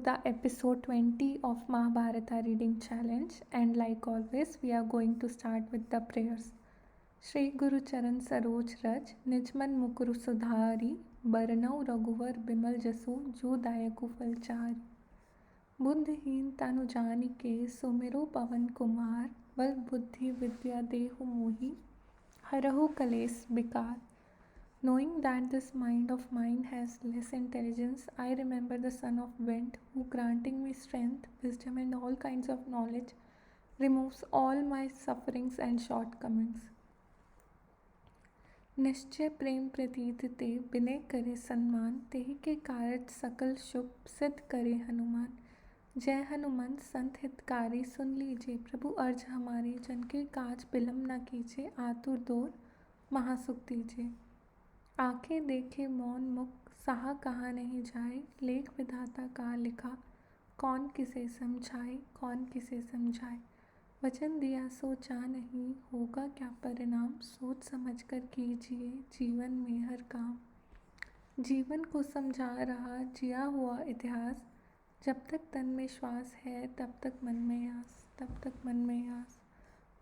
the episode 20 of Mahabharata reading challenge, and like always we are going to start with the prayers. Shri Guru Charan Saroj Raj Nijman Mukuru Sudhari Baranau Raghuvar Bimal Jasu Jo Dayaku Falchari बुद्धिहीन तनु जानिके सुमिरो पवन कुमार बल बुद्धि विद्या देहु मोहि हरहु कलेस विकार. Knowing that this mind of mine has less intelligence, I remember the son of wind who, granting me strength, wisdom and all kinds of knowledge, removes all my sufferings and shortcomings. निश्चय प्रेम प्रतीत ते विनय करे सम्मान तेहि के कारज सकल शुभ सिद्ध करे हनुमान. जय हनुमंत संत हितकारी सुन लीजिए प्रभु अर्ज हमारी जन के काज विलम्ब न कीजिए आतुर दूर महासुख दीजिए. आंखें देखे मौन मुख सहा कहा नहीं जाए लेख विधाता का लिखा कौन किसे समझाए कौन किसे समझाए. वचन दिया सोचा नहीं होगा क्या परिणाम सोच समझ कर कीजिए जीवन में हर काम. जीवन को समझा रहा जिया हुआ इतिहास जब तक तन में श्वास है तब तक मन में आस तब तक मन में आस.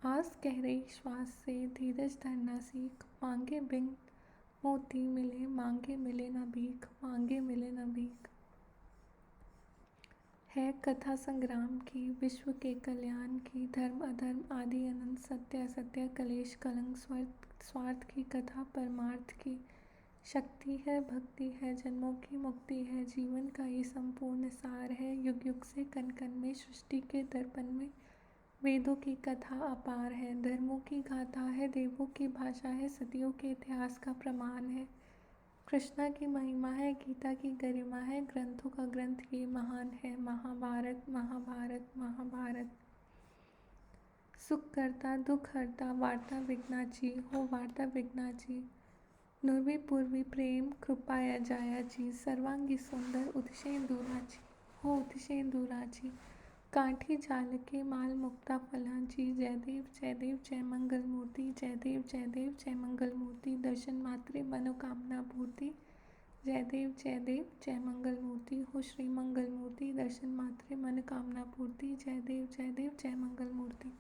आस कह रही श्वास से धीरज धरना सीख मांगे बिन मोती मिले मांगे मिले न भीख मांगे मिले न भीख. है कथा संग्राम की विश्व के कल्याण की धर्म अधर्म आदि अनंत सत्य असत्य कलेश कलंक स्वार्थ की कथा परमार्थ की. शक्ति है भक्ति है जन्मों की मुक्ति है जीवन का ये संपूर्ण सार है. युग युग से कण कण में सृष्टि के दर्पण में वेदों की कथा अपार है. धर्मों की गाथा है देवों की भाषा है सदियों के इतिहास का प्रमाण है. कृष्णा की महिमा है गीता की गरिमा है ग्रंथों का ग्रंथ ये महान है. महाभारत महाभारत महाभारत. सुख करता दुख हरता वार्ता विघ्नाची हो वार्ता विघ्नाची. नुर्वी पूर्वी प्रेम कृपाया जाया जी सर्वांगी सुंदर उतिशय दूराची हो उतिशय दूराची. काठी जाल के माल मुक्ता फलांची जय देव जय मंगल मूर्ति जय देव जय मंगल मूर्ति. दर्शन मात्रे मनोकामना पूर्ति जय देव जय मंगल मूर्ति हो श्री मंगल मूर्ति. दर्शन मात्रे मनोकामना पूर्ति जय देव जय मंगल मूर्ति.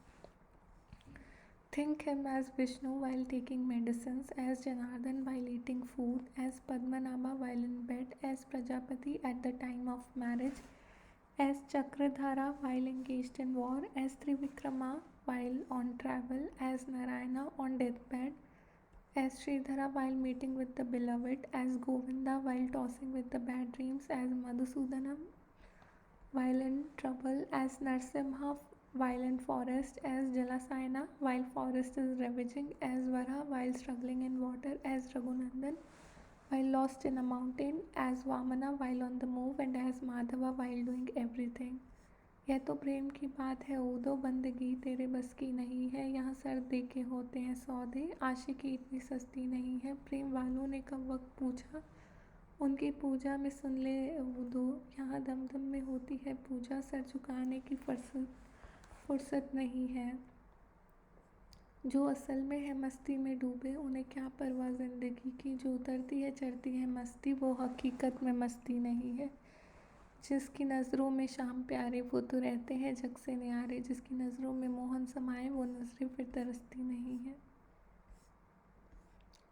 Think him as Vishnu while taking medicines, as Janardhan while eating food, as Padmanabha while in bed, as Prajapati at the time of marriage, as Chakradhara while engaged in war, as Trivikrama while on travel, as Narayana on deathbed, as Sridhara while meeting with the beloved, as Govinda while tossing with the bad dreams, as Madhusudanam while in trouble, as Narsimha while in forest, as Jalasayana while forest is ravaging, as Vara while struggling in water, as Raghunandan while lost in a mountain, as Vamana while on the move, and as Madhava while doing everything. यह तो प्रेम की बात है ऊदो बंदगी तेरे बस की नहीं है. यहाँ सर दे के होते हैं सौदे आशिकी इतनी सस्ती नहीं है. प्रेम वालों ने कब वक्त पूछा उनकी पूजा में सुन ले ऊदो. यहाँ दम दम में होती है पूजा सर झुकाने की फुर्सत नहीं है. जो असल में है मस्ती में डूबे उन्हें क्या परवाह जिंदगी की. जो उतरती है चढ़ती है मस्ती वो हकीकत में मस्ती नहीं है. जिसकी नज़रों में शाम प्यारे वो तो रहते हैं जग से न्यारे. जिसकी नज़रों में मोहन समाए वो नजरें फिर तरसती नहीं है.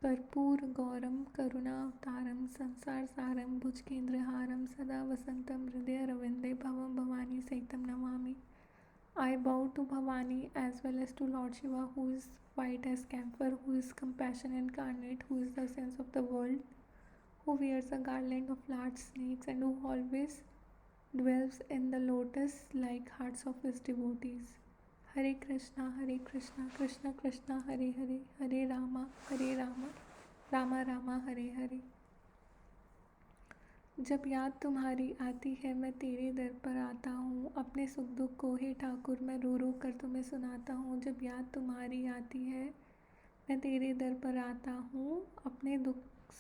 कर्पूर गौरम करुणावतारम संसार सारम भुजगेंद्रहारम सदा वसंतम हृदय रविंदे भवम Bhavani सहितम Namami. I bow to Bhavani as well as to Lord Shiva who is white as camphor, who is compassion incarnate, who is the sense of the world, who wears a garland of large snakes and who always dwells in the lotus-like hearts of his devotees. Hare Krishna, Krishna Krishna, Hare Hare, Hare Rama, Rama Rama, Hare Hare. जब याद तुम्हारी आती है मैं तेरे दर पर आता हूँ अपने सुख दुख को हे ठाकुर मैं रो रो कर तुम्हें सुनाता हूँ. जब याद तुम्हारी आती है मैं तेरे दर पर आता हूँ अपने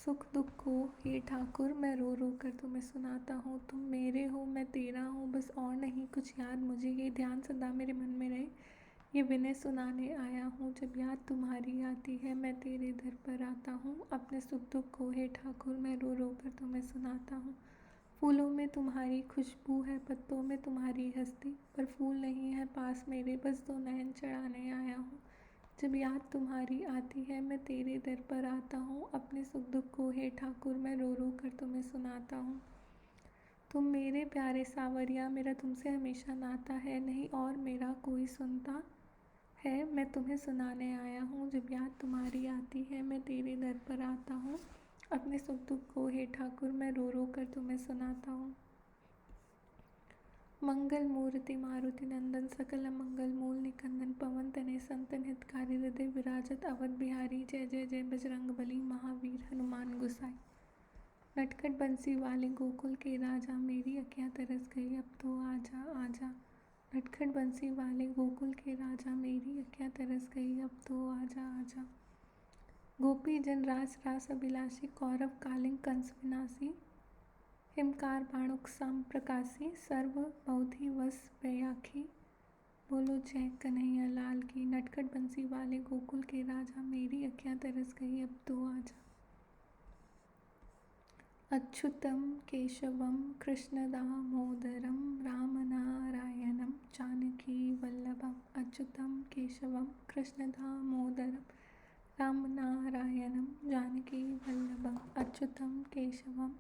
सुख दुख को हे ठाकुर मैं रो रो कर तुम्हें सुनाता हूँ. तुम मेरे हो मैं तेरा हूँ बस और नहीं कुछ याद मुझे ये ध्यान सदा मेरे मन में रहे ये विनय सुनाने आया हूँ. जब याद तुम्हारी आती है मैं तेरे दर पर आता हूँ अपने सुख दुख को हे ठाकुर मैं रो रो कर तुम्हें सुनाता हूँ. फूलों में तुम्हारी खुशबू है, पत्तों में तुम्हारी हस्ती, पर फूल नहीं है पास मेरे, बस दो नयन चढ़ाने आया हूँ। जब याद तुम्हारी आती है मैं तेरे दर पर आता हूँ, अपने सुख दुख को हे ठाकुर मैं रो रो कर तुम्हें सुनाता हूँ। तुम मेरे प्यारे सावरिया, मेरा तुमसे हमेशा नाता है, नहीं और मेरा कोई सुनता है, मैं तुम्हें सुनाने आया हूँ। जब याद तुम्हारी आती है मैं तेरे दर पर आता हूँ, अपने सुख दुख को हे ठाकुर मैं रो रो कर तुम्हें सुनाता हूँ। मंगल मूर्ति मारुति नंदन, सकल मंगल मूल निकंदन, पवन तनय संतन हितकारी, हृदय विराजत अवध बिहारी, जय जय जय बजरंग बली महावीर हनुमान गोसाई। नटखट बंसी वाले गोकुल के राजा, मेरी अखियाँ तरस गई अब तो आजा आजा। नटखट बंसी वाले गोकुल के राजा, मेरी अखियाँ तरस गई अब तो आजा आजा। गोपी जन रास रास अभिलाषी, कौरव कालिंग कंस विनाशी, हिमकार बाणुक साम प्रकाशी, सर्व बौद्धि वस व्याखी, बोलो जय कन्हैया लाल की। नटखट बंसी वाले गोकुल के राजा, मेरी अखियाँ तरस गई अब तो आजा। अच्युतम केशवम कृष्ण दामोदरम, राम नारायणम जानकी वल्लभम। अच्युतम केशवम कृष्ण दामोदरम, राम नारायणम जानकी वल्लभम। अच्युतम केशवम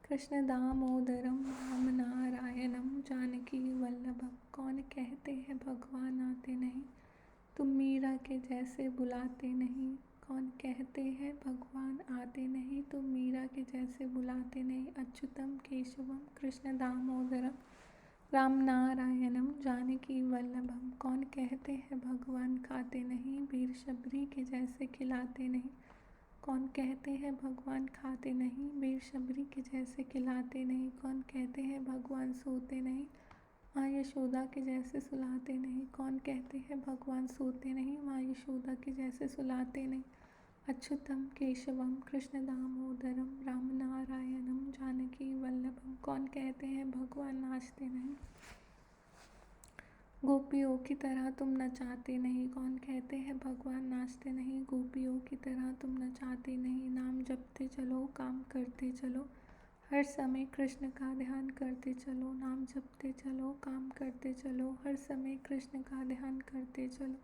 कृष्ण दामोदरम, राम नारायणम जानकी वल्लभम। कौन कहते हैं भगवान आते नहीं, तुम मीरा के जैसे बुलाते नहीं। कौन कहते हैं भगवान आते नहीं, तुम मीरा के जैसे बुलाते नहीं। अच्युतम केशवम कृष्ण दामोदरम, राम नारायणम जानकी वल्लभम। कौन कहते हैं भगवान खाते नहीं, वीर शबरी के जैसे खिलाते नहीं। कौन कहते हैं भगवान खाते नहीं, वीर शबरी के जैसे खिलाते नहीं। कौन कहते हैं भगवान सोते नहीं, माँ यशोदा के जैसे सुलाते नहीं। कौन कहते हैं भगवान सोते नहीं, माँ यशोदा के जैसे सुलाते नहीं। अच्युतम केशवम कृष्ण दामोदरम, राम नारायणम जानकी वल्लभम। कौन कहते हैं भगवान नाचते नहीं, गोपियों की तरह तुम नचाते नहीं। कौन कहते हैं भगवान नाचते नहीं, गोपियों की तरह तुम नचाते नहीं। नाम जपते चलो काम करते चलो, हर समय कृष्ण का ध्यान करते चलो। नाम जपते चलो काम करते चलो, हर समय कृष्ण का ध्यान करते चलो।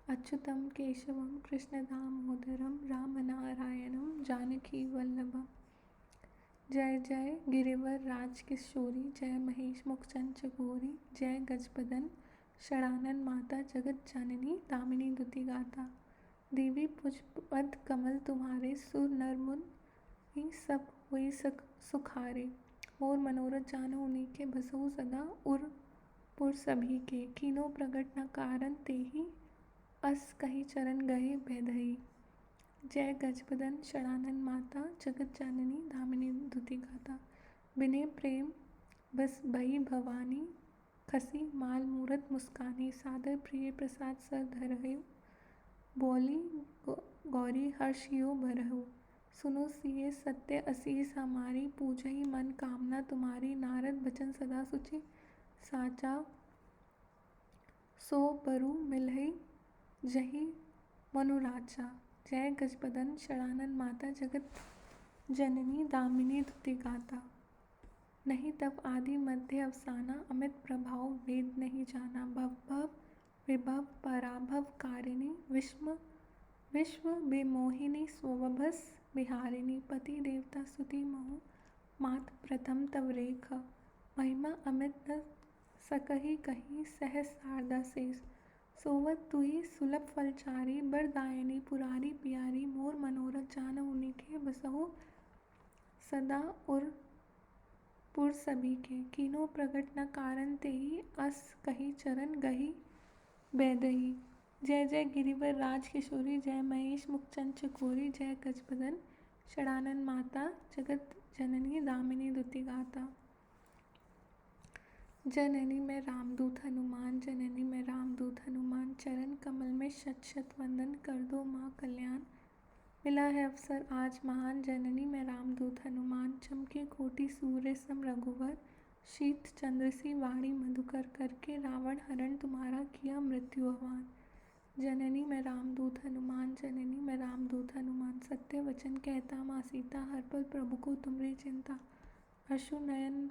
अच्युतम केशवम कृष्ण दामोदरम, राम नारायणम जानकी वल्लभम। जय जय गिरिवर राज किशोरी, जय महेश मुख चंचकोरी, जय गजपदन षडानन माता, जगत जननी दामिनी दुति गाता। देवी पुष्पपद कमल तुम्हारे, सुर नर मुनि सब हुई सुखारे। मोर मनोरथ जानो उन्हीं के, बसहु सदा उर पुर सभी के। कीनो प्रगट न कारण तेहि, अस कही चरण गए बैधई। जय गजपदन षडानन माता, जगत जननी धामिनी दुति गाता। बिने प्रेम बस भई भवानी, खसी माल मूरत मुस्कानी। सादर प्रिय प्रसाद सर धरहु, बोली गौरी हर्षियो भरहु। सुनो सिए सत्य असीस हमारी, पूजहि मन कामना तुम्हारी। नारद बचन सदा सुचि साचा, सो बरु मिलहि जहि मनुराजा। जय गजपदन षडानन माता, जगत जननी दामिनी दुति गाता। नहीं तब आदि मध्य अवसाना, अमित प्रभाव वेद नहीं जाना। भव भव विभव पराभव कारिणी, विश्व विमोहिनी स्वभस बिहारिणी। पति देवता स्तुति महु, मात प्रथम तव रेख। महिमा अमित न सकहि कही, सहस शारदा शेष। सोवत तुही सुलभ फलचारी, बरदायनी पुरारी प्यारी। मोर मनोरथ जान उन्हीं के, बसहु सदा उर पुर सभी के। कीनो प्रगट न कारण तेहि, अस कही चरण गही बैदही। जय जय गिरिवर राज किशोरी, जय महेश मुख चंचकोरी, जय गजपदन षडानन माता, जगत जननी दामिनी दुति गाता। जननी में रामदूत हनुमान, जननी में रामदूत हनुमान। चरण कमल में शत शत वंदन, कर दो माँ कल्याण। मिला है अवसर आज महान, जननी में रामदूत हनुमान। चमके कोटि सूर्य सम रघुवर, शीत चंद्र सी वाणी मधुकर। करके रावण हरण तुम्हारा, किया मृत्यु आह्वान। जननी में रामदूत हनुमान, जननी में रामदूत हनुमान। सत्य वचन कहता माँ सीता, हर पल प्रभु को तुमरी चिंता। अश्रु नयन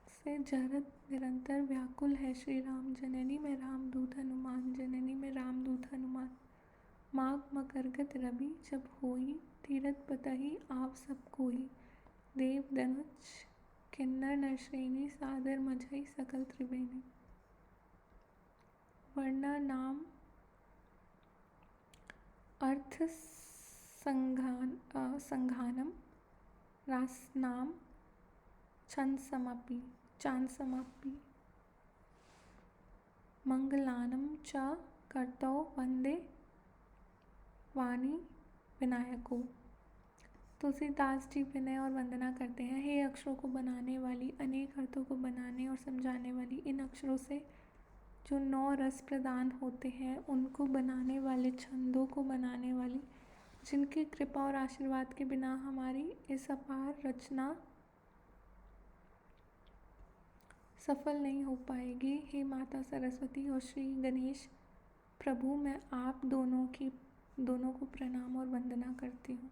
से झरत निरंतर व्याकुल है श्री राम। जननी में रामदूत हनुमान, जननी में रामदूत हनुमान। माघ मकरगत रवि जब होई, तीरथ पतहि आव सब कोई। देव दनुज किन्नर नरश्रेणी, सादर मझई सकल त्रिवेणी। वर्णा नाम अर्थ संघानम, रासनाम चांसमपि। मंगलानम च कर्तौ वंदे वाणी विनायको। तुलसीदास जी विनय और वंदना करते हैं। हे अक्षरों को बनाने वाली, अनेक अर्थों को बनाने और समझाने वाली, इन अक्षरों से जो 9 रस प्रदान होते हैं उनको बनाने वाले, छंदों को बनाने वाली, जिनकी कृपा और आशीर्वाद के बिना हमारी इस अपार रचना सफल नहीं हो पाएगी। हे माता सरस्वती और श्री गणेश प्रभु, मैं आप दोनों को प्रणाम और वंदना करती हूँ।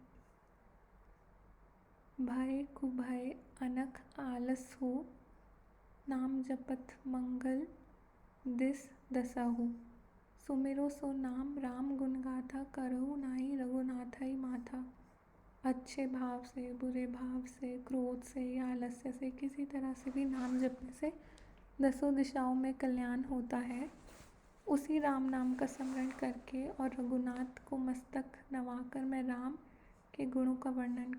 भय कुभय अनख आलस हो, नाम जपत मंगल दिस दसहु। सुमिरो सो नाम राम गुण गाथा, करहु नाई रघुनाथई माथा। अच्छे भाव से, बुरे भाव से, क्रोध से या आलस्य से, किसी तरह से भी नाम जपने से 10 दिशाओं में कल्याण होता है। उसी राम नाम का स्मरण करके और रघुनाथ को मस्तक नवाकर मैं राम के गुणों का वर्णन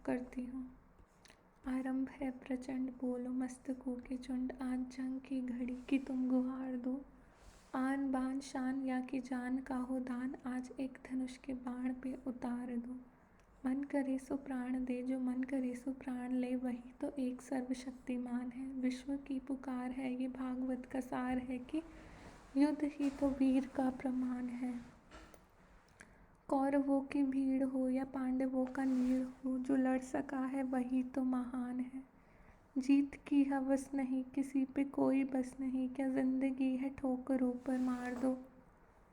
करती हूँ। आरंभ है प्रचंड, बोलो मस्तकों के झुंड। आज जंग की घड़ी की तुम गुहार दो। आन बान शान या की जान का हो दान, आज एक धनुष के बाण पे उतार दो। मन करे सो प्राण दे, जो मन करे सो प्राण ले, वही तो एक सर्वशक्तिमान है। विश्व की पुकार है, ये भागवत का सार है कि युद्ध ही तो वीर का प्रमाण है। कौरवों की भीड़ हो या पांडवों का नीड़ हो, जो लड़ सका है वही तो महान है। जीत की हवस नहीं, किसी पे कोई बस नहीं, क्या जिंदगी है ठोकरों पर मार दो।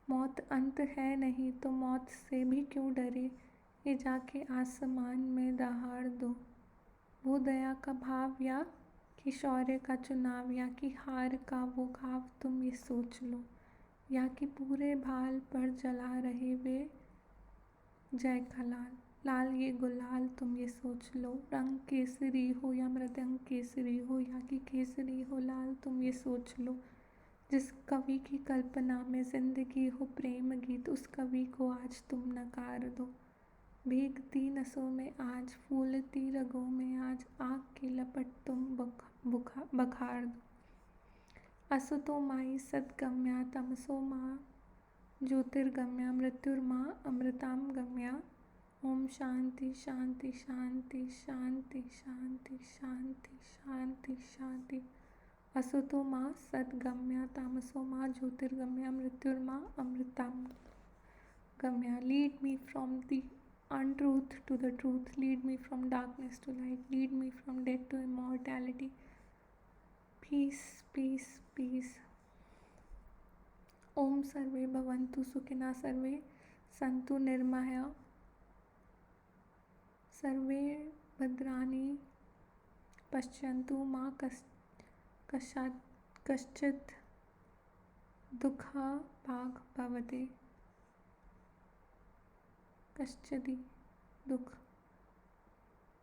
मौत अंत है नहीं तो मौत से भी क्यों डरे, ये जाके आसमान में दहाड़ दो। वो दया का भाव या कि शौर्य का चुनाव, या कि हार का वो घाव तुम ये सोच लो, या कि पूरे भाल पर जला रहे वे जय का लाल। लाल ये गुलाल तुम ये सोच लो, रंग केसरी हो या मृदंग केसरी हो, या कि केसरी हो लाल तुम ये सोच लो। जिस कवि की कल्पना में जिंदगी हो प्रेम गीत, उस कवि को आज तुम नकार दो। भीगती नसों में आज, फूलती रगों में आज, आग की लपट तुम बखार दो। असुतो माई सद्गम्या, तमसो माँ ज्योतिर्गम्या, मृत्युर्मा अमृताम गम्या। ओम शांति शांति शांति शांति शांति शांति शांति शांति। असुतो माँ सद्गम्या, तामसो माँ ज्योतिर्गम्या, मृत्युर्मा अमृताम गम्या। Lead me from the untruth to the truth, lead me from darkness to light, lead me from death to immortality. Peace, peace, peace. ओम सर्वे भवन्तु सुखिनः, सर्वे सन्तु निर्भया, सर्वे भद्राणि पश्यन्तु मा कश्चित् दुःखभाग् भवते। कश्चिदि दुख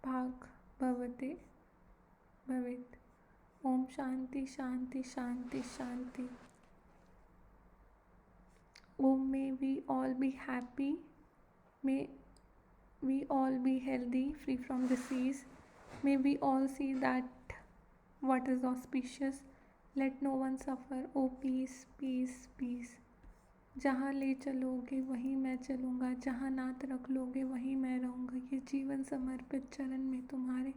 भाग भवते भवेत्। ओम शांति शांति शांति शांति। ओम may we all be happy, may we all be healthy, free from disease, may we all see that what is auspicious, let no one suffer. Oh peace, peace, peace. जहाँ ले चलोगे वहीं मैं चलूँगा, जहाँ नात रख लोगे वहीं मैं रहूँगा। ये जीवन समर्पित चरण में तुम्हारे,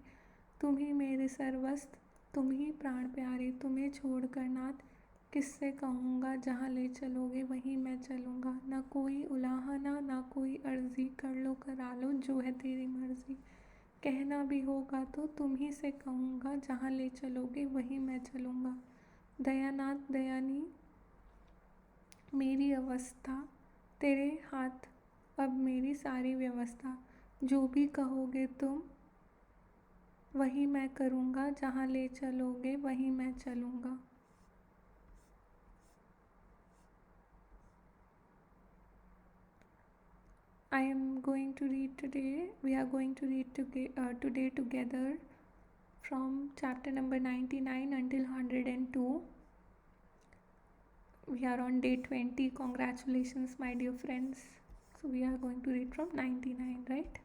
तुम ही मेरे सर्वस्व, तुम ही प्राण प्यारे। तुम्हें छोड़कर नाथ किससे कहूँगा, जहाँ ले चलोगे वहीं मैं चलूँगा। ना कोई उलाहना ना कोई अर्जी, कर लो करा लो जो है तेरी मर्जी। कहना भी होगा तो तुम ही से कहूँगा, जहाँ ले चलोगे वहीं मैं चलूँगा। दयानाथ दयानी मेरी अवस्था, तेरे हाथ अब मेरी सारी व्यवस्था। जो भी कहोगे तुम वही मैं करूँगा, जहाँ ले चलोगे वहीं मैं चलूँगा. I am going to read today. We are going to read today together from chapter number 99 until 102. We are on day 20. Congratulations, my dear friends. So, we are going to read from 99, right?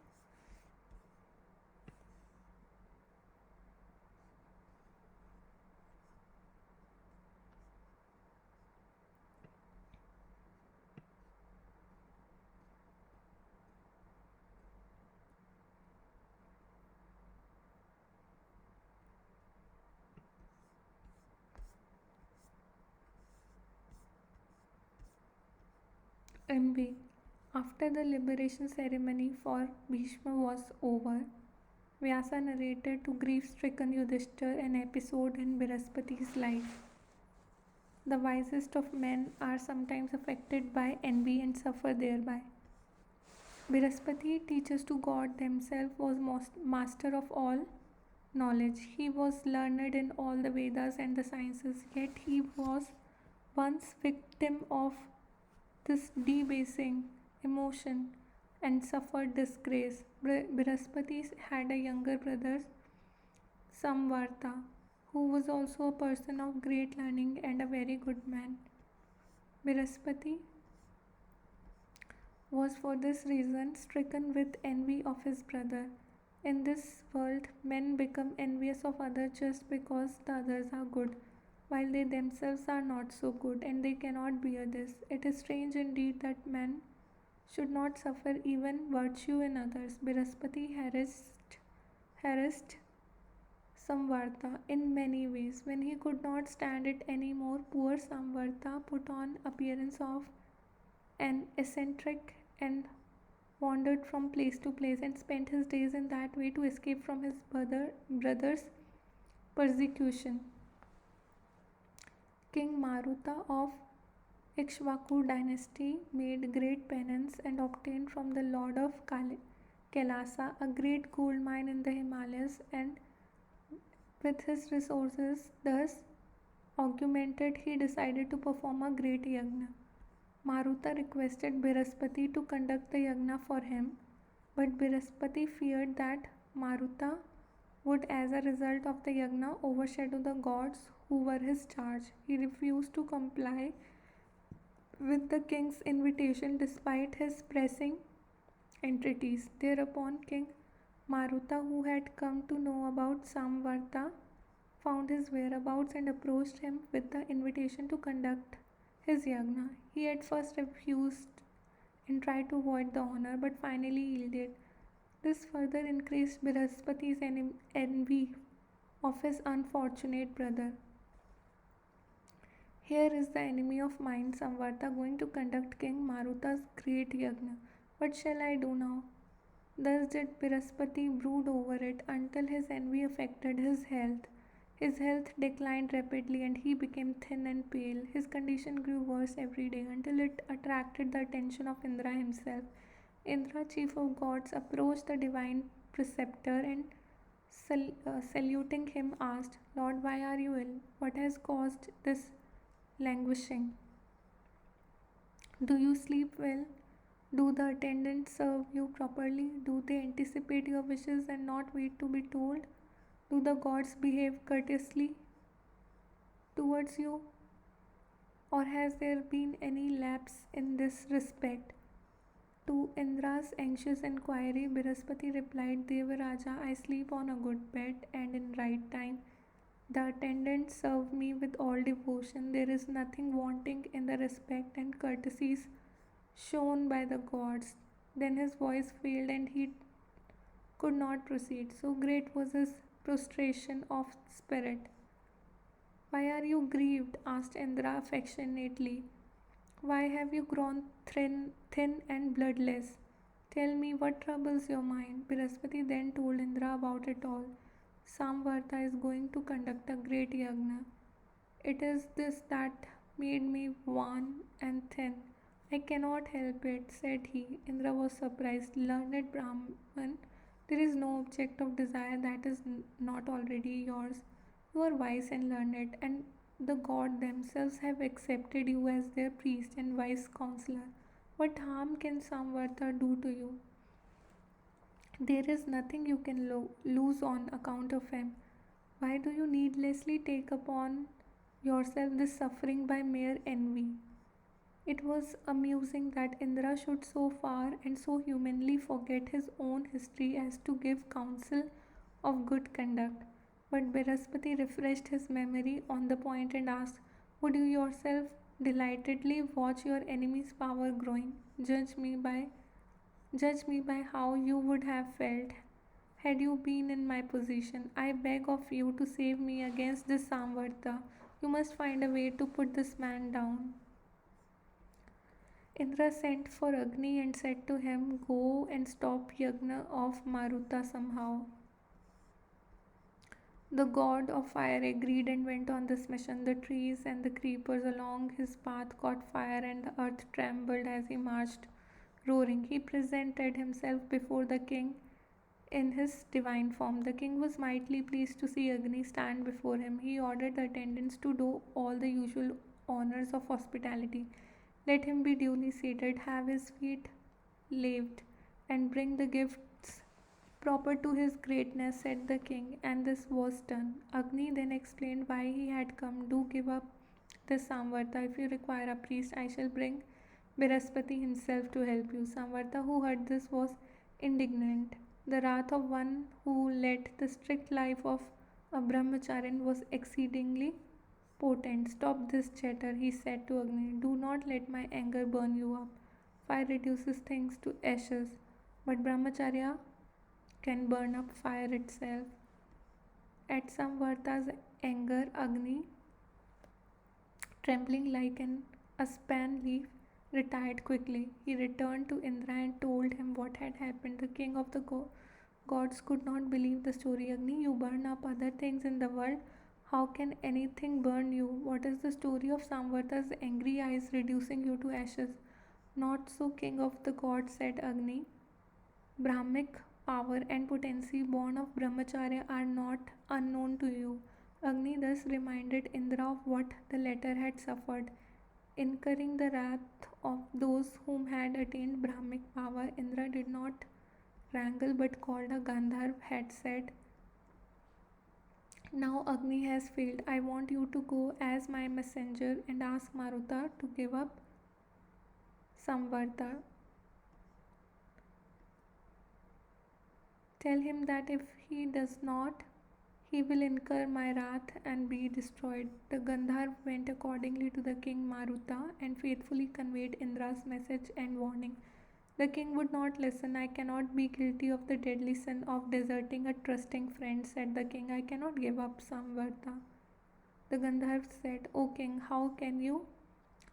MB. After the liberation ceremony for Bhishma was over, Vyasa narrated to grief-stricken Yudhishthir an episode in Brihaspati's life. The wisest of men are sometimes affected by envy and suffer thereby. Brihaspati, teachers to God themselves, was master of all knowledge. He was learned in all the Vedas and the sciences, yet he was once victim of this debasing emotion and suffered disgrace. Brihaspati had a younger brother, Samvarta, who was also a person of great learning and a very good man. Brihaspati was for this reason stricken with envy of his brother. In this world, men become envious of others just because the others are good, while they themselves are not so good, and they cannot bear this. It is strange indeed that men should not suffer even virtue in others. Brihaspati harassed Samvarta in many ways. When he could not stand it any more, poor Samvarta put on appearance of an eccentric and wandered from place to place and spent his days in that way to escape from his brother's persecution. King Maruta of Ikshvaku dynasty made great penance and obtained from the Lord of Kailasa a great gold mine in the Himalayas, and with his resources thus augmented, he decided to perform a great yagna. Maruta requested Brihaspati to conduct the yagna for him, but Brihaspati feared that Maruta would, as a result of the yagna, overshadow the gods who were his charge. He refused to comply with the king's invitation despite his pressing entreaties. Thereupon, King Maruta, who had come to know about Samvarta, found his whereabouts and approached him with the invitation to conduct his yagna. He at first refused and tried to avoid the honor, but finally yielded. This further increased Brihaspati's envy of his unfortunate brother. Here is the enemy of mine, Samvarta, going to conduct King Maruta's great yagna. What shall I do now? Thus did Brihaspati brood over it until his envy affected his health. His health declined rapidly and he became thin and pale. His condition grew worse every day until it attracted the attention of Indra himself. Indra, chief of gods, approached the divine preceptor and saluting him asked, Lord, why are you ill? What has caused this languishing? Do you sleep well? Do the attendants serve you properly? Do they anticipate your wishes and not wait to be told? Do the gods behave courteously towards you? Or has there been any lapse in this respect? To Indra's anxious inquiry, Brihaspati replied, Devaraja, I sleep on a good bed and in right time. The attendants serve me with all devotion. There is nothing wanting in the respect and courtesies shown by the gods. Then his voice failed and he could not proceed. So great was his prostration of spirit. Why are you grieved? Asked Indra affectionately. Why have you grown thin and bloodless? Tell me what troubles your mind. Brihaspati then told Indra about it all. Samvarta is going to conduct a great yagna. It is this that made me wan and thin. I cannot help it, said he. Indra was surprised. Learned Brahman, There is no object of desire that is not already yours. You are wise and learned, and the gods themselves have accepted you as their priest and wise counselor. What harm can Samvarta do to you? There is nothing you can lose on account of him. Why do you needlessly take upon yourself this suffering by mere envy? It was amusing that Indra should so far and so humanly forget his own history as to give counsel of good conduct. But Brihaspati refreshed his memory on the point and asked, would you yourself delightedly watch your enemy's power growing? Judge me by how you would have felt had you been in my position. I beg of you to save me against this Samvarta. You must find a way to put this man down. Indra sent for Agni and said to him, go and stop Yagna of Maruta somehow. The god of fire agreed and went on this mission. The trees and the creepers along his path caught fire, and the earth trembled as he marched, roaring. He presented himself before the king in his divine form. The king was mightily pleased to see Agni stand before him. He ordered the attendants to do all the usual honors of hospitality. Let him be duly seated, have his feet laved, and bring the gifts proper to his greatness, said the king, and this was done. Agni then explained why he had come. Do give up this Samvarta. If you require a priest, I shall bring Brihaspati himself to help you. Samvarta, who heard this, was indignant. The wrath of one who led the strict life of a brahmacharin was exceedingly potent. Stop this chatter, he said to Agni. Do not let my anger burn you up. Fire reduces things to ashes, but brahmacharya can burn up fire itself. At Samvarta's anger, Agni, trembling like an aspen leaf, retired quickly. He returned to Indra and told him what had happened. The king of the gods could not believe the story. Agni, you burn up other things in the world. How can anything burn you? What is the story of Samvarta's angry eyes reducing you to ashes? Not so, king of the gods, said Agni. Brahmic power and potency born of brahmacharya are not unknown to you. Agni thus reminded Indra of what the latter had suffered. Incurring the wrath of those whom had attained Brahmic power, Indra did not wrangle but called a Gandharv, had said, now Agni has failed. I want you to go as my messenger and ask Maruta to give up Samvarta. Tell him that if he does not, he will incur my wrath and be destroyed. The Gandharv went accordingly to the king Maruta and faithfully conveyed Indra's message and warning. The king would not listen. I cannot be guilty of the deadly sin of deserting a trusting friend, said the king. I cannot give up Samvarta. The Gandharv said, O king, how can you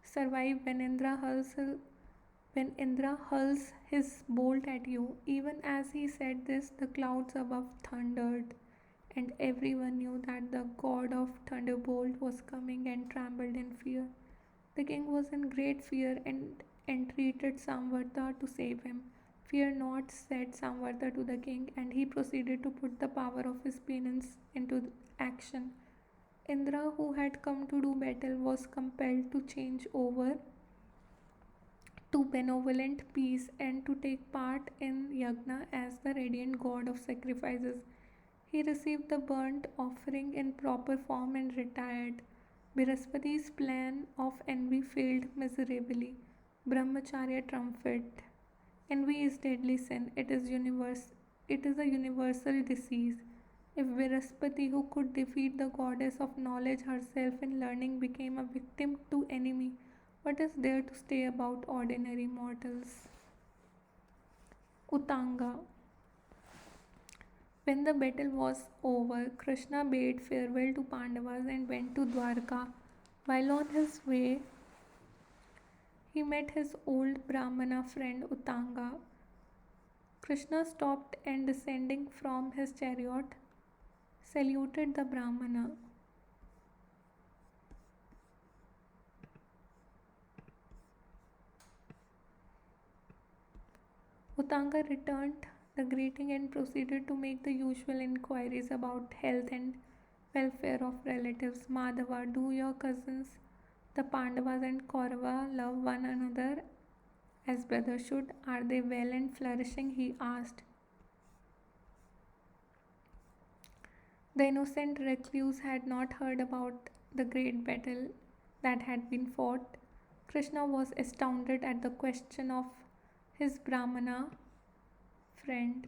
survive when Indra hurls his bolt at you? Even as he said this, the clouds above thundered, and everyone knew that the god of thunderbolt was coming and trembled in fear. The king was in great fear and entreated Samvarta to save him. Fear not, said Samvarta to the king, and he proceeded to put the power of his penance into action. Indra, who had come to do battle, was compelled to change over to benevolent peace and to take part in yagna as the radiant god of sacrifices. He received the burnt offering in proper form and retired. Brihaspati's plan of envy failed miserably. Brahmacharya triumphed. Envy is deadly sin. It is a universal disease. If Brihaspati, who could defeat the goddess of knowledge herself in learning, became a victim to enemy, what is there to say about ordinary mortals? Utanga. When the battle was over, Krishna bade farewell to Pandavas and went to Dwarka. While on his way, he met his old Brahmana friend Utanga. Krishna stopped and, descending from his chariot, saluted the Brahmana. Utanga returned the greeting and proceeded to make the usual inquiries about health and welfare of relatives. Madhava, do your cousins, the Pandavas and Kaurava, love one another as brothers should? Are they well and flourishing? He asked. The innocent recluse had not heard about the great battle that had been fought. Krishna was astounded at the question of his Brahmana friend.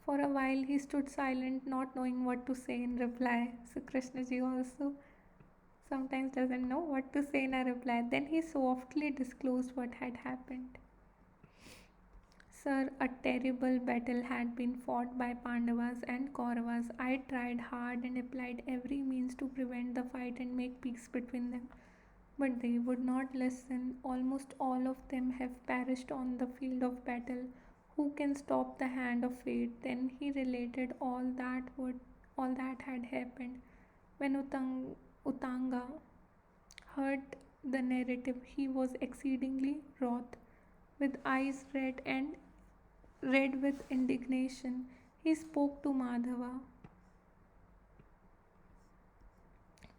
For a while he stood silent, not knowing what to say in reply. So Krishna ji also sometimes doesn't know what to say in a reply. Then he softly disclosed what had happened. Sir, a terrible battle had been fought by Pandavas and Kauravas. I tried hard and applied every means to prevent the fight and make peace between them. But they would not listen. Almost all of them have perished on the field of battle. Who can stop the hand of fate? Then he related all that had happened. When Utanga heard the narrative, he was exceedingly wroth. With eyes red with indignation, he spoke to Madhava.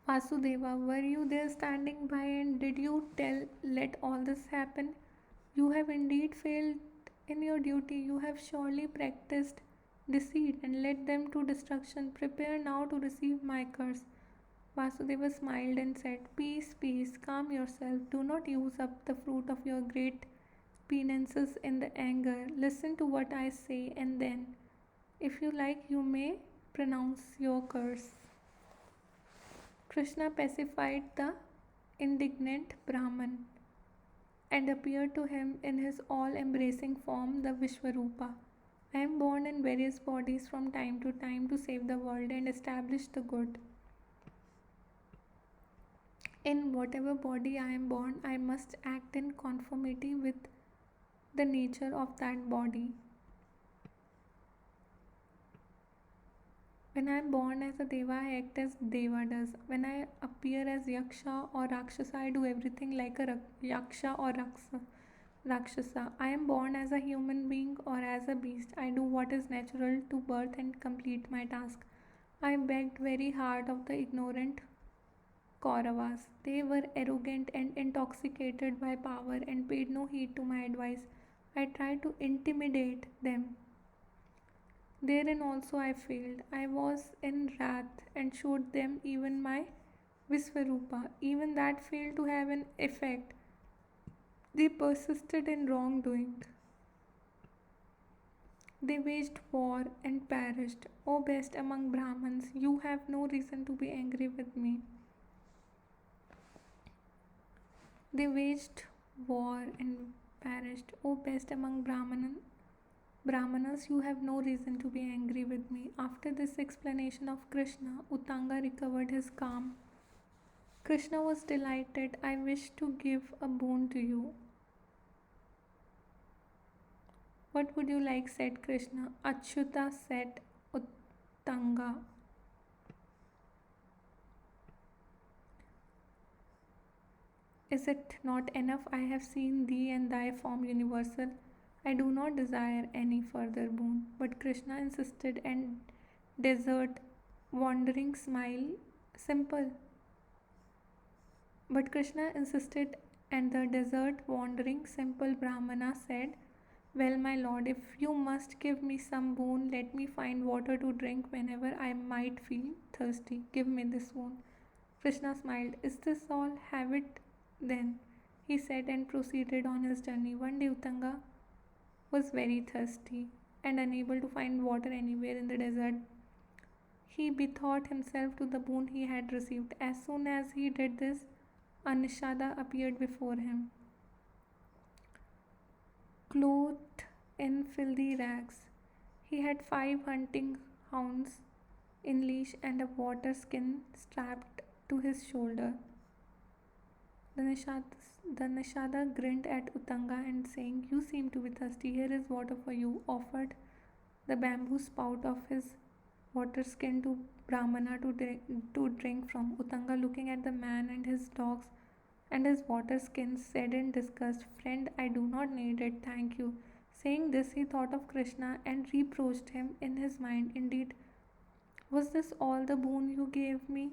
Vasudeva, were you there standing by and did you let all this happen? You have indeed failed in your duty. You have surely practiced deceit and led them to destruction. Prepare now to receive my curse. Vasudeva smiled and said, Peace, peace, calm yourself. Do not use up the fruit of your great penances in the anger. Listen to what I say, and then, if you like, you may pronounce your curse. Krishna pacified the indignant Brahman and appeared to him in his all embracing form, the Vishwarupa. I am born in various bodies from time to time to save the world and establish the good. In whatever body I am born, I must act in conformity with the nature of that body. When I am born as a Deva, I act as Deva does. When I appear as Yaksha or Rakshasa, I do everything like a Yaksha or Rakshasa. I am born as a human being or as a beast. I do what is natural to birth and complete my task. I begged very hard of the ignorant Kauravas. They were arrogant and intoxicated by power and paid no heed to my advice. I tried to intimidate them. Therein also I failed. I was in wrath and showed them even my Visvarupa. Even that failed to have an effect. They persisted in wrongdoing. They waged war and perished. O best among Brahmins, you have no reason to be angry with me. They waged war and perished. O best among Brahmanas, you have no reason to be angry with me. After this explanation of Krishna, Utanga recovered his calm. Krishna was delighted. I wish to give a boon to you. What would you like? Said Krishna. Achyuta said Utanga. Is it not enough? I have seen thee and thy form universal. I do not desire any further boon. But Krishna insisted and desert wandering smile simple. But Krishna insisted and the desert wandering simple Brahmana said, Well, my lord, if you must give me some boon, let me find water to drink whenever I might feel thirsty. Give me this boon. Krishna smiled. Is this all? Have it then, he said and proceeded on his journey. One day Utanga was very thirsty and unable to find water anywhere in the desert. He bethought himself to the boon he had received. As soon as he did this, a Nishada appeared before him, clothed in filthy rags. He had 5 hunting hounds in leash and a water skin strapped to his shoulder. The Nishada grinned at Utanga and saying, You seem to be thirsty, here is water for you, offered the bamboo spout of his water skin to Brahmana to drink from. Utanga, looking at the man and his dogs and his water skins, said in disgust, Friend, I do not need it, thank you. Saying this, he thought of Krishna and reproached him in his mind. Indeed, was this all the boon you gave me?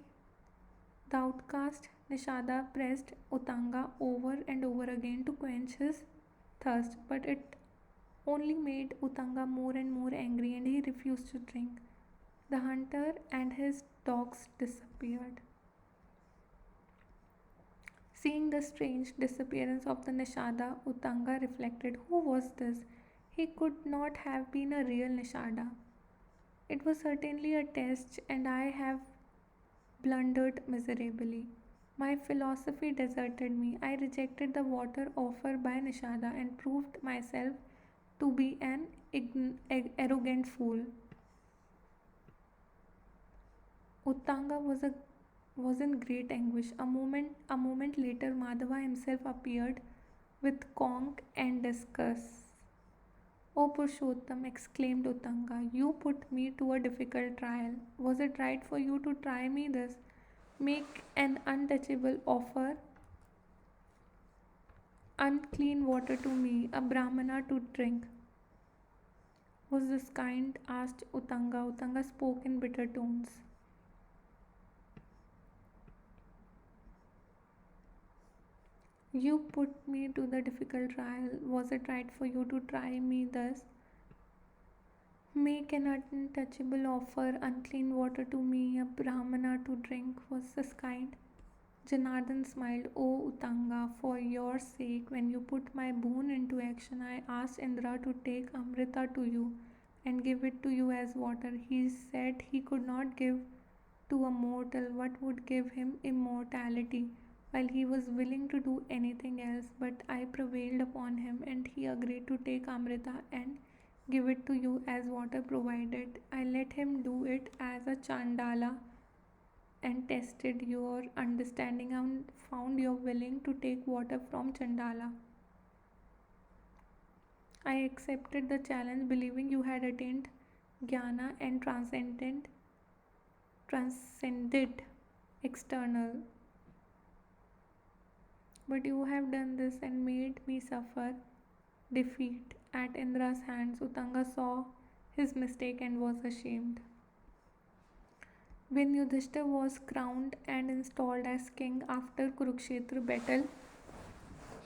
The outcast Nishada pressed Utanga over and over again to quench his thirst, but it only made Utanga more and more angry and he refused to drink. The hunter and his dogs disappeared. Seeing the strange disappearance of the Nishada, Utanga reflected, who was this? He could not have been a real Nishada. It was certainly a test, and I have blundered miserably. My philosophy deserted me. I rejected the water offered by Nishada and proved myself to be an arrogant fool. Uttanga was in great anguish. A moment later, Madhava himself appeared with conch and discus. O Purushottam, exclaimed Uttanga, you put me to a difficult trial. Was it right for you to try me thus? Make an untouchable offer, unclean water to me, a Brahmana to drink. Was this kind? Asked Uttanga. Uttanga spoke in bitter tones. You put me to the difficult trial. Was it right for you to try me thus? Make an untouchable offer, unclean water to me, a Brahmana to drink. Was this kind? Janardhan smiled. O Uttanga, for your sake, when you put my boon into action, I asked Indra to take Amrita to you and give it to you as water. He said he could not give to a mortal what would give him immortality, while he was willing to do anything else. But I prevailed upon him, and he agreed to take Amrita and give it to you as water provided. I let him do it as a Chandala and tested your understanding and found you willing to take water from Chandala. I accepted the challenge, believing you had attained jnana and transcended external. But you have done this and made me suffer defeat at Indra's hands. Uttanga saw his mistake and was ashamed. When Yudhishthir was crowned and installed as king after Kurukshetra battle,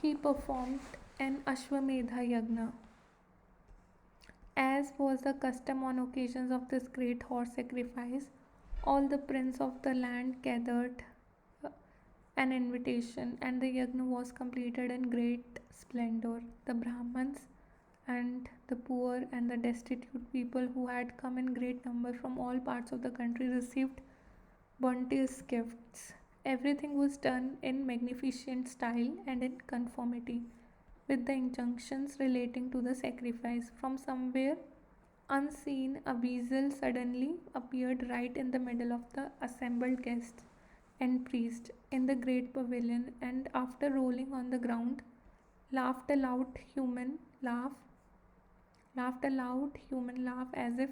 he performed an Ashwamedha Yagna. As was the custom on occasions of this great horse sacrifice, all the princes of the land gathered an invitation, and the yagna was completed in great splendor. The Brahmins and the poor and the destitute people who had come in great number from all parts of the country received bounteous gifts. Everything was done in magnificent style and in conformity with the injunctions relating to the sacrifice. From somewhere unseen, a weasel suddenly appeared right in the middle of the assembled guests and priests in the great pavilion, and after rolling on the ground, laughed a loud human laugh, laughed a loud human laugh as if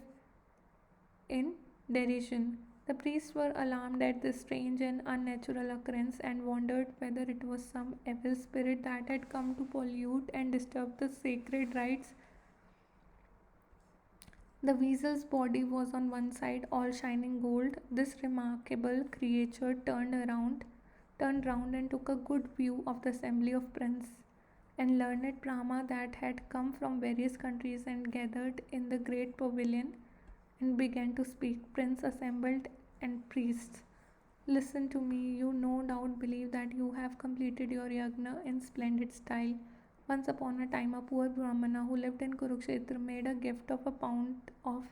in derision. The priests were alarmed at this strange and unnatural occurrence and wondered whether it was some evil spirit that had come to pollute and disturb the sacred rites. The weasel's body was on one side, all shining gold. This remarkable creature turned round and took a good view of the assembly of princes and learned Brahma that had come from various countries and gathered in the great pavilion and began to speak. Prince assembled and priests, listen to me. You no doubt believe that you have completed your yagna in splendid style. Once upon a time, a poor Brahmana who lived in Kurukshetra made a gift of a pound of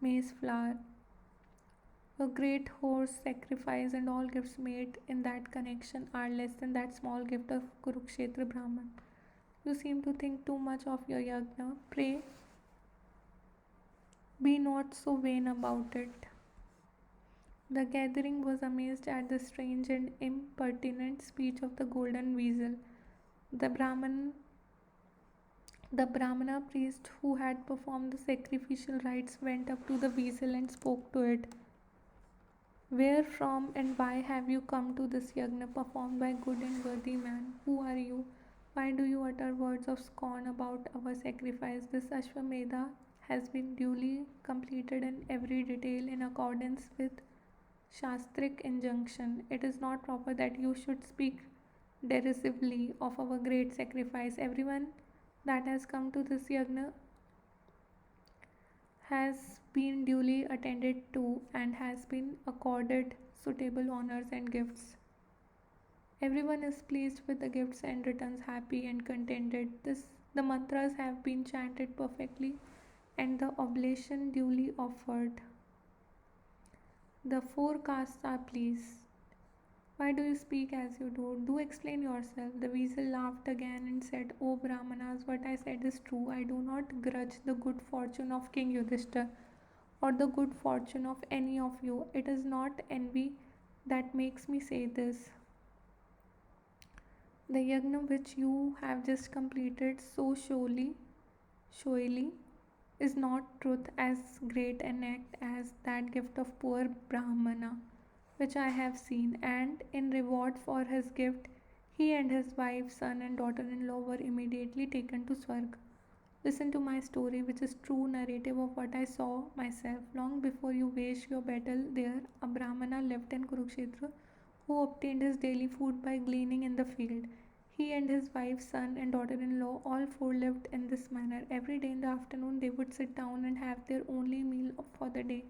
maize flour. A great horse sacrifice and all gifts made in that connection are less than that small gift of Kurukshetra Brahman. You seem to think too much of your yagna. Pray, be not so vain about it. The gathering was amazed at the strange and impertinent speech of the golden weasel. The Brahmana priest who had performed the sacrificial rites went up to the weasel and spoke to it. Where from and why have you come to this yagna performed by good and worthy man? Who are you? Why do you utter words of scorn about our sacrifice? This Ashwamedha has been duly completed in every detail in accordance with Shastric injunction. It is not proper that you should speak derisively of our great sacrifice. Everyone that has come to this yagna has been duly attended to and has been accorded suitable honors and gifts. Everyone is pleased with the gifts and returns happy and contented. The mantras have been chanted perfectly and the oblation duly offered. The four castes are pleased. Why do you speak as you do? Do explain yourself. The weasel laughed again and said, O Brahmanas, what I said is true. I do not grudge the good fortune of King Yudhishthir or the good fortune of any of you. It is not envy that makes me say this. The yagna which you have just completed so showily is not truth as great an act as that gift of poor Brahmana which I have seen, and in reward for his gift, he and his wife, son, and daughter in law were immediately taken to Swarg. Listen to my story, which is true narrative of what I saw myself. Long before you waged your battle there, a Brahmana lived in Kurukshetra who obtained his daily food by gleaning in the field. He and his wife, son, and daughter in law all four lived in this manner. Every day in the afternoon, they would sit down and have their only meal for the day.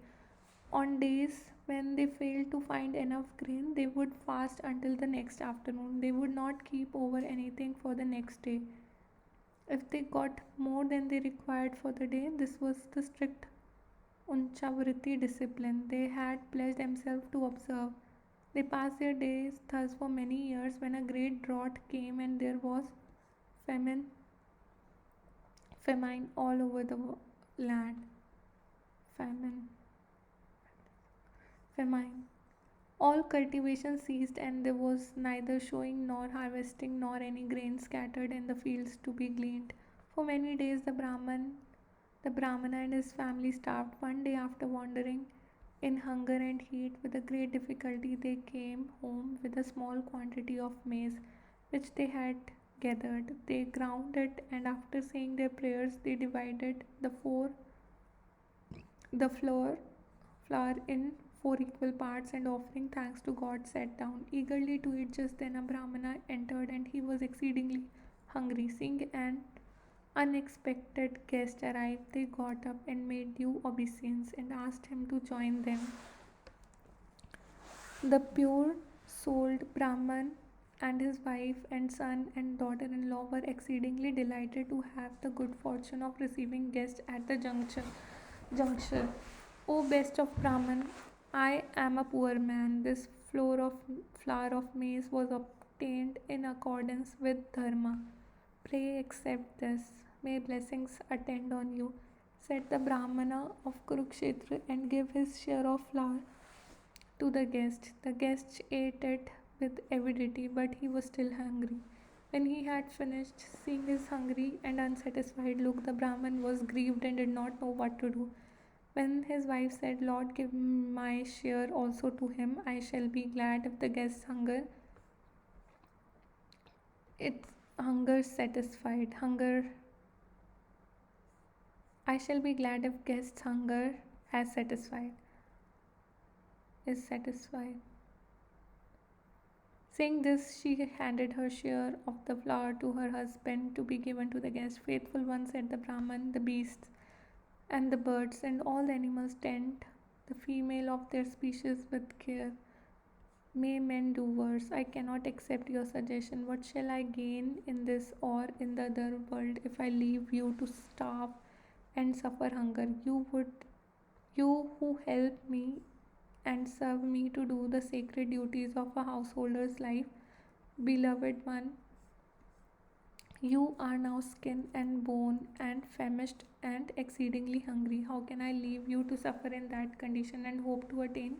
On days when they failed to find enough grain, they would fast until the next afternoon. They would not keep over anything for the next day. If they got more than they required for the day, this was the strict Unchavriti discipline they had pledged themselves to observe. They passed their days thus for many years when a great drought came and there was famine, famine all over the land. Famine, famine. All cultivation ceased, and there was neither sowing nor harvesting nor any grain scattered in the fields to be gleaned. For many days the Brahmana and his family starved. One day, after wandering in hunger and heat with a great difficulty, they came home with a small quantity of maize which they had gathered. They ground it, and after saying their prayers, they divided the flour in four equal parts, and offering thanks to God sat down eagerly to eat. Just then a Brahmana entered and he was exceedingly hungry. Seeing an unexpected guest arrive, they got up and made due obeisance and asked him to join them. The pure souled Brahman and his wife and son and daughter in law were exceedingly delighted to have the good fortune of receiving guests at the juncture. O best of Brahman, I am a poor man. This flour of maize was obtained in accordance with dharma. Pray accept this. May blessings attend on you, said the Brahmana of Kurukshetra, and give his share of flour to the guest. The guest ate it with avidity, but he was still hungry. When he had finished, seeing his hungry and unsatisfied look, the Brahman was grieved and did not know what to do. When his wife said, Lord, give my share also to him, I shall be glad if the guest's its hunger satisfied. I shall be glad if guest's hunger has is satisfied. Saying this, she handed her share of the flour to her husband to be given to the guest. Faithful one, said the Brahman, the beasts and the birds and all the animals tend the female of their species with care. May men do worse. I cannot accept your suggestion. What shall I gain in this or in the other world if I leave you to starve and suffer hunger? You who help me and serve me to do the sacred duties of a householder's life, beloved one, you are now skin and bone and famished and exceedingly hungry. How can I leave you to suffer in that condition and hope to attain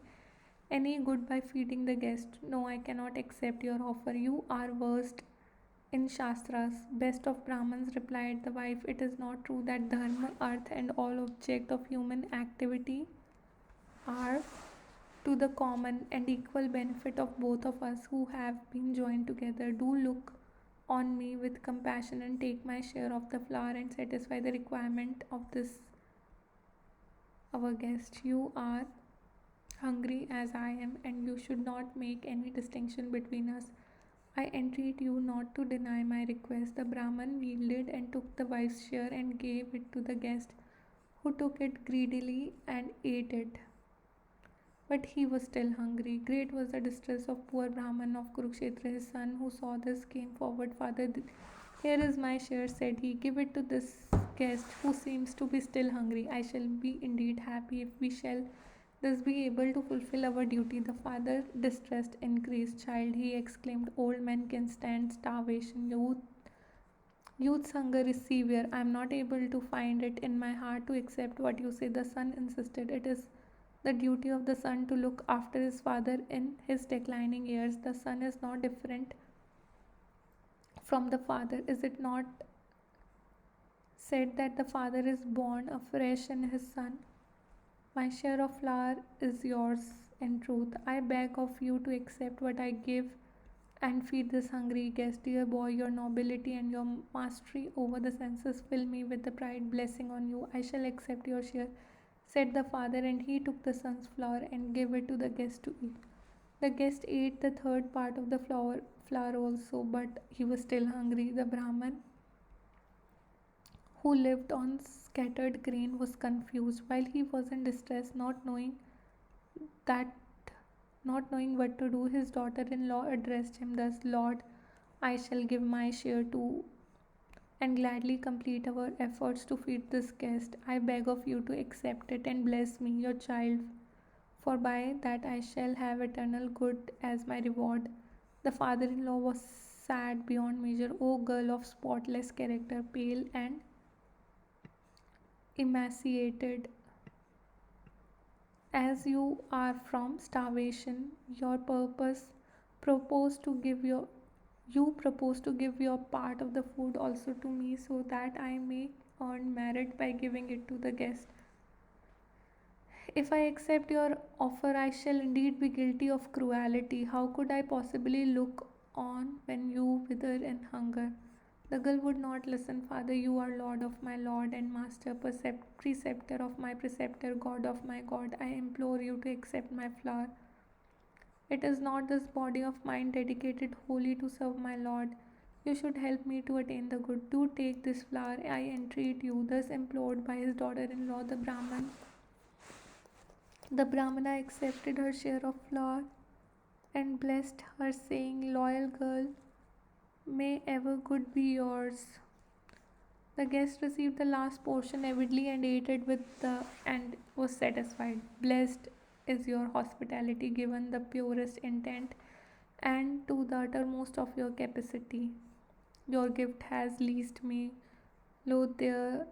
any good by feeding the guest? No, I cannot accept your offer. You are versed in Shastras. Best of Brahmins, replied the wife, it is not true that Dharma, earth, and all object of human activity are to the common and equal benefit of both of us who have been joined together. Do look on me with compassion and take my share of the flour and satisfy the requirement of this our guest. You are hungry as I am, and you should not make any distinction between us. I entreat you not to deny my request. The Brahman yielded and took the wife's share and gave it to the guest, who took it greedily and ate it. But he was still hungry. Great was the distress of poor Brahman of Kurukshetra. His son, who saw this, came forward. Father, here is my share, said he. Give it to this guest who seems to be still hungry. I shall be indeed happy if we shall thus be able to fulfill our duty. The father, distressed, increased. Child, he exclaimed, old men can stand starvation. Youth's hunger is severe. I am not able to find it in my heart to accept what you say. The son insisted. It is the duty of the son to look after his father in his declining years. The son is not different from the father. Is it not said that the father is born afresh in his son? My share of flour is yours in truth. I beg of you to accept what I give and feed this hungry guest. Dear boy, your nobility and your mastery over the senses fill me with the pride. Blessing on you. I shall accept your share, said the father, and he took the son's flour and gave it to the guest to eat. The guest ate the third part of the flour also, but he was still hungry. The Brahman, who lived on scattered grain, was confused. While he was in distress, that not knowing what to do, his daughter-in-law addressed him thus, Lord, I shall give my share too and gladly complete our efforts to feed this guest. I beg of you to accept it and bless me, your child, for by that I shall have eternal good as my reward. The father in law was sad beyond measure. O girl of spotless character, pale and emaciated as you are from starvation, propose to give your you propose to give your part of the food also to me so that I may earn merit by giving it to the guest. If I accept your offer, I shall indeed be guilty of cruelty. How could I possibly look on when you wither in hunger? The girl would not listen. Father, you are Lord of my Lord and Master, preceptor of my preceptor, God of my God. I implore you to accept my flower. It is not this body of mine dedicated wholly to serve my Lord. You should help me to attain the good. Do take this flower, I entreat you. Thus implored by his daughter-in-law, the Brahmana accepted her share of flour and blessed her, saying, Loyal girl, may ever good be yours. The guest received the last portion avidly and ate it and was satisfied. Blessed is your hospitality given the purest intent and to the uttermost of your capacity. Your gift has leased me. Lo there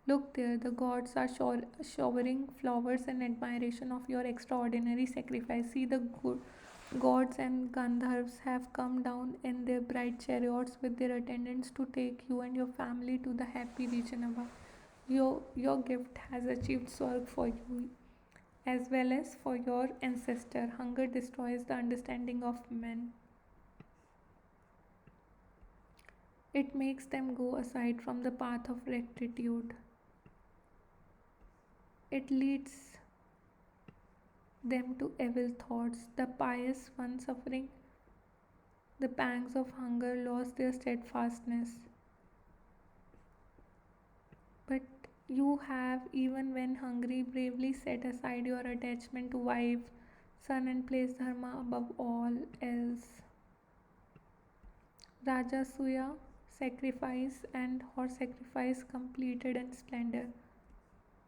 Look there, the gods are showering flowers in admiration of your extraordinary sacrifice. See, the gods and Gandharvas have come down in their bright chariots with their attendants to take you and your family to the happy region above. Your gift has achieved Swarg for you as well as for your ancestor. Hunger destroys the understanding of men. It makes them go aside from the path of rectitude. It leads them to evil thoughts. The pious ones suffering the pangs of hunger lost their steadfastness. But you have, even when hungry, bravely set aside your attachment to wife, son, and placed dharma above all else. Rajasuya sacrifice and horse sacrifice completed in splendor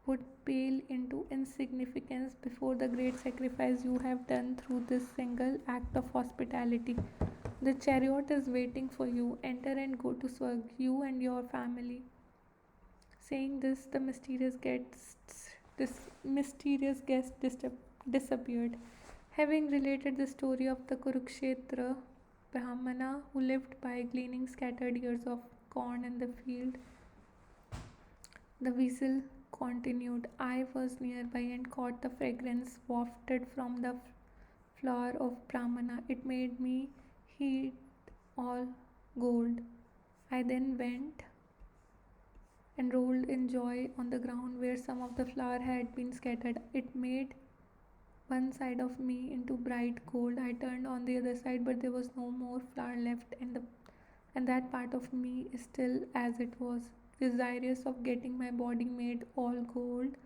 would pale into insignificance before the great sacrifice you have done through this single act of hospitality. The chariot is waiting for you. Enter and go to Swarg, you and your family. Saying this, this mysterious guest disappeared. Having related the story of the Kurukshetra Brahmana who lived by gleaning scattered ears of corn in the field, the weasel continued. I was nearby and caught the fragrance wafted from the flower of Brahmana. It made me heed all gold. I then went and rolled in joy on the ground where some of the flour had been scattered. It made one side of me into bright gold. I turned on the other side, but there was no more flour left, and that part of me is still as it was, desirous of getting my body made all gold.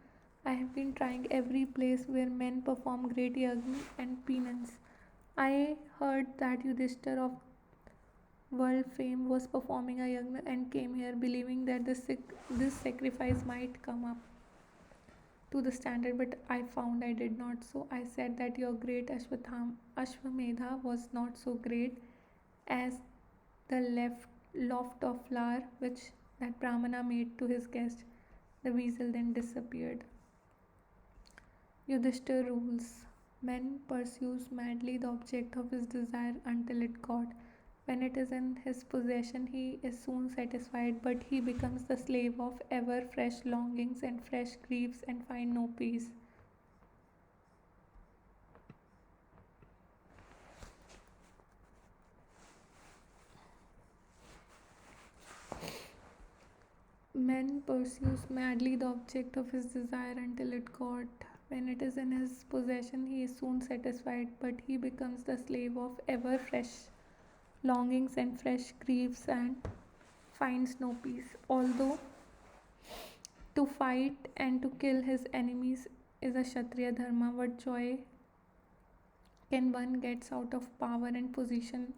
I have been trying every place where men perform great yagna and penance. I heard that Yudhishthir of world fame was performing a yagna and came here believing that this sacrifice might come up to the standard, but I found I did not. So I said that your great Ashwamedha was not so great as the loft of flour which that Brahmana made to his guest. The weasel then disappeared. Yudhishthir rules. Man pursues madly the object of his desire until it got. When it is in his possession, he is soon satisfied, but he becomes the slave of ever fresh longings and fresh griefs and find no peace. Man pursues madly the object of his desire until it got. When it is in his possession, he is soon satisfied, but he becomes the slave of ever fresh longings and fresh griefs and finds no peace. Although to fight and to kill his enemies is a Kshatriya dharma, what joy can one get out of power and position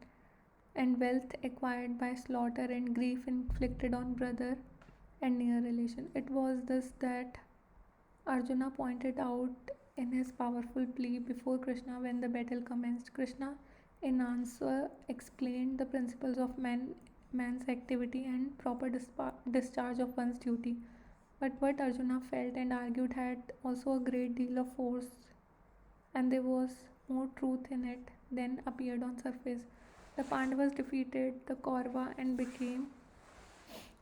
and wealth acquired by slaughter and grief inflicted on brother and near relation? It was this that Arjuna pointed out in his powerful plea before Krishna when the battle commenced. Krishna, in answer, explained the principles of man's activity and proper discharge of one's duty. But what Arjuna felt and argued had also a great deal of force, and there was more truth in it than appeared on surface. The Pandavas defeated the Kaurava and became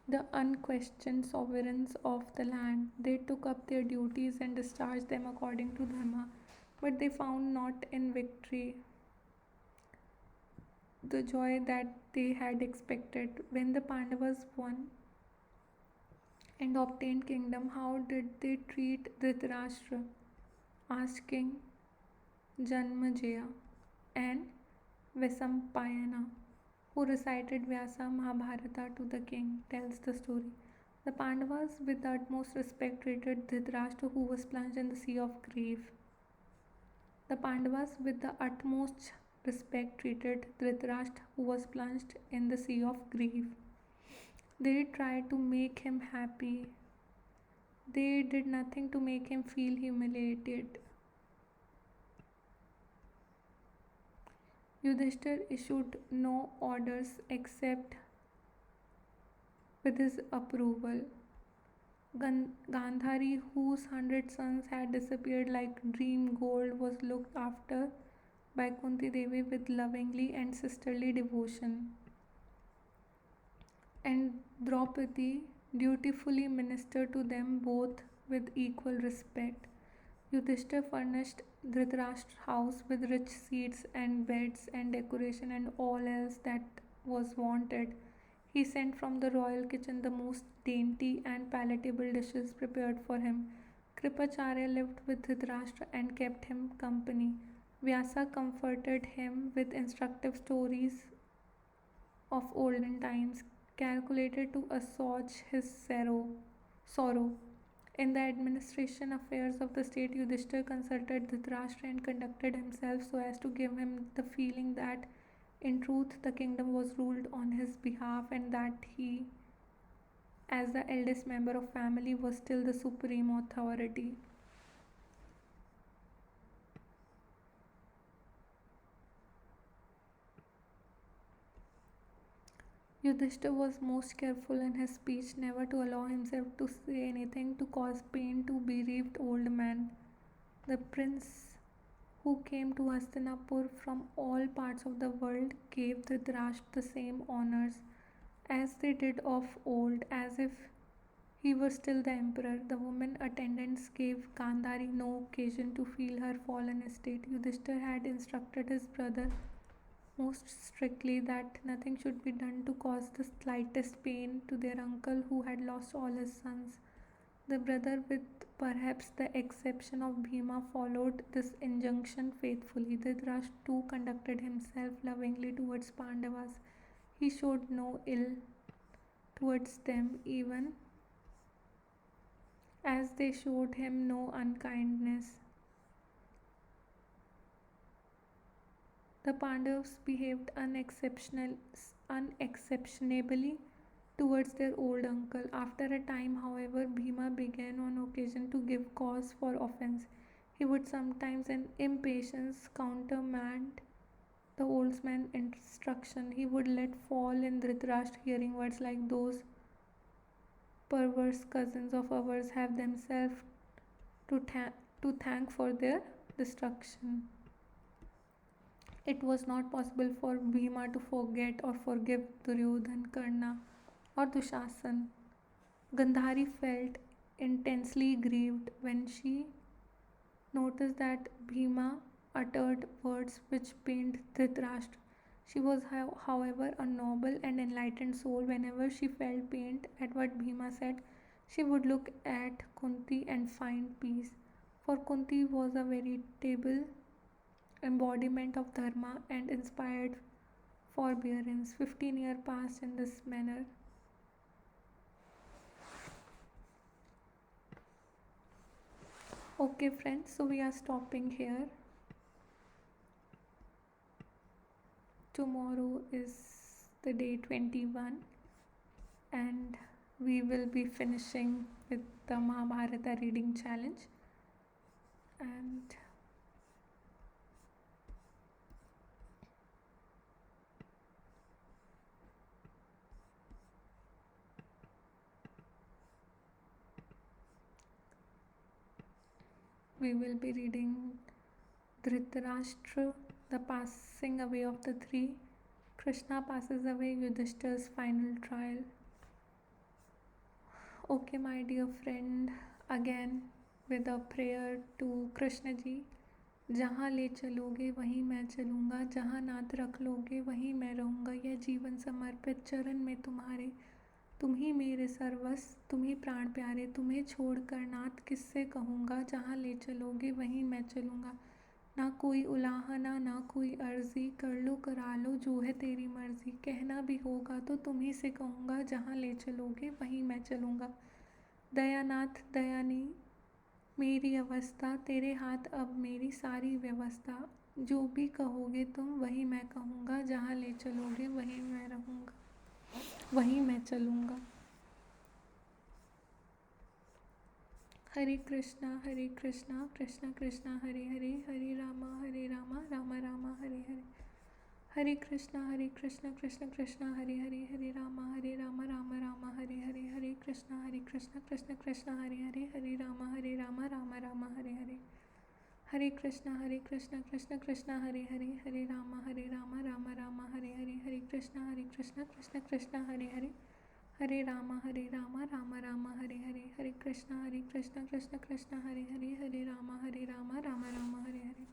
the unquestioned sovereigns of the land. They took up their duties and discharged them according to Dharma, but they found not in victory the joy that they had expected. When the Pandavas won and obtained kingdom, how did they treat Dhritarashtra? Asking Janmajaya and Vesampayana, who recited Vyasa Mahabharata to the king, tells the story. The Pandavas with the utmost respect treated Dhritarashtra, who was plunged in the sea of grief. The Pandavas with the utmost respect treated Dhritarashtra, who was plunged in the sea of grief. They tried to make him happy. They did nothing to make him feel humiliated. Yudhishthir issued no orders except with his approval. Gandhari, whose 100 sons had disappeared like dream gold, was looked after by Kunti Devi with lovingly and sisterly devotion. And Draupadi dutifully ministered to them both with equal respect. Yudhishthir furnished Dhritarashtra's house with rich seats and beds and decoration and all else that was wanted. He sent from the royal kitchen the most dainty and palatable dishes prepared for him. Kripacharya lived with Dhritarashtra and kept him company. Vyasa comforted him with instructive stories of olden times, calculated to assuage his sorrow. In the administration affairs of the state, Yudhishthir consulted Dhritarashtra and conducted himself so as to give him the feeling that in truth the kingdom was ruled on his behalf and that he, as the eldest member of family, was still the supreme authority. Yudhishthir was most careful in his speech never to allow himself to say anything to cause pain to bereaved old man. The prince who came to Hastinapur from all parts of the world gave Dhritarashtra the same honors as they did of old, as if he were still the emperor. The women attendants gave Gandhari no occasion to feel her fallen estate. Yudhishthir had instructed his brother most strictly that nothing should be done to cause the slightest pain to their uncle who had lost all his sons. The brother, with perhaps the exception of Bhima, followed this injunction faithfully. Dhritarashtra too conducted himself lovingly towards Pandavas. He showed no ill towards them, even as they showed him no unkindness. The Pandavas behaved unexceptionably towards their old uncle. After a time, however, Bhima began on occasion to give cause for offence. He would sometimes, in impatience, countermand the old man's instruction. He would let fall in Dhritarashtra hearing words like, "Those perverse cousins of ours have themselves to thank for their destruction." It was not possible for Bhima to forget or forgive Duryodhan, Karna, or Dushasan. Gandhari felt intensely grieved when she noticed that Bhima uttered words which pained Dhritarashtra. She was, however, a noble and enlightened soul. Whenever she felt pained at what Bhima said, she would look at Kunti and find peace. For Kunti was a veritable embodiment of dharma and inspired forbearance. 15 years passed in this manner. Okay, friends, so we are stopping here. Tomorrow is the day 21, and we will be finishing with the Mahabharata reading challenge. And we will be reading Dhritarashtra, the passing away of the three. Krishna passes away, Yudhishthir's final trial. Okay, my dear friend, again with a prayer to Krishna ji. जहाँ ले चलोगे वहीं मैं चलूँगा, जहाँ नाथ रख लोगे वहीं मैं रहूँगा, यह जीवन समर्पित चरण में तुम्हारे, तुम ही मेरे सर्वस्व, तुम ही प्राण प्यारे, तुम्हें छोड़कर नाथ किससे कहूँगा, जहाँ ले चलोगे वहीं मैं चलूँगा, ना कोई उलाहना ना कोई अर्जी, कर लो करा लो जो है तेरी मर्जी, कहना भी होगा तो तुम ही से कहूँगा, जहाँ ले चलोगे वहीं मैं चलूँगा, दयानाथ दयानी मेरी अवस्था, तेरे हाथ अब मेरी सारी व्यवस्था, जो भी कहोगे तुम वही मैं कहूँगा, जहाँ ले चलोगे वहीं मैं रहूँगा, वहीं मैं चलूँगा। हरे कृष्णा कृष्णा कृष्णा हरे हरे, हरे रामा रामा रामा हरे हरे, हरे कृष्णा कृष्णा कृष्णा हरे हरे, हरे रामा रामा रामा हरे हरे, हरे कृष्णा कृष्णा कृष्णा हरे हरे, हरे रामा रामा रामा हरे हरे, हरे कृष्णा कृष्णा कृष्णा हरे हरे, हरे रामा रामा रामा हरे हरे, हरे कृष्णा कृष्णा कृष्णा हरे हरे, हरे रामा रामा रामा हरे हरे, हरे कृष्णा कृष्णा कृष्णा हरे हरे, हरे रामा रामा रामा हरे हरे।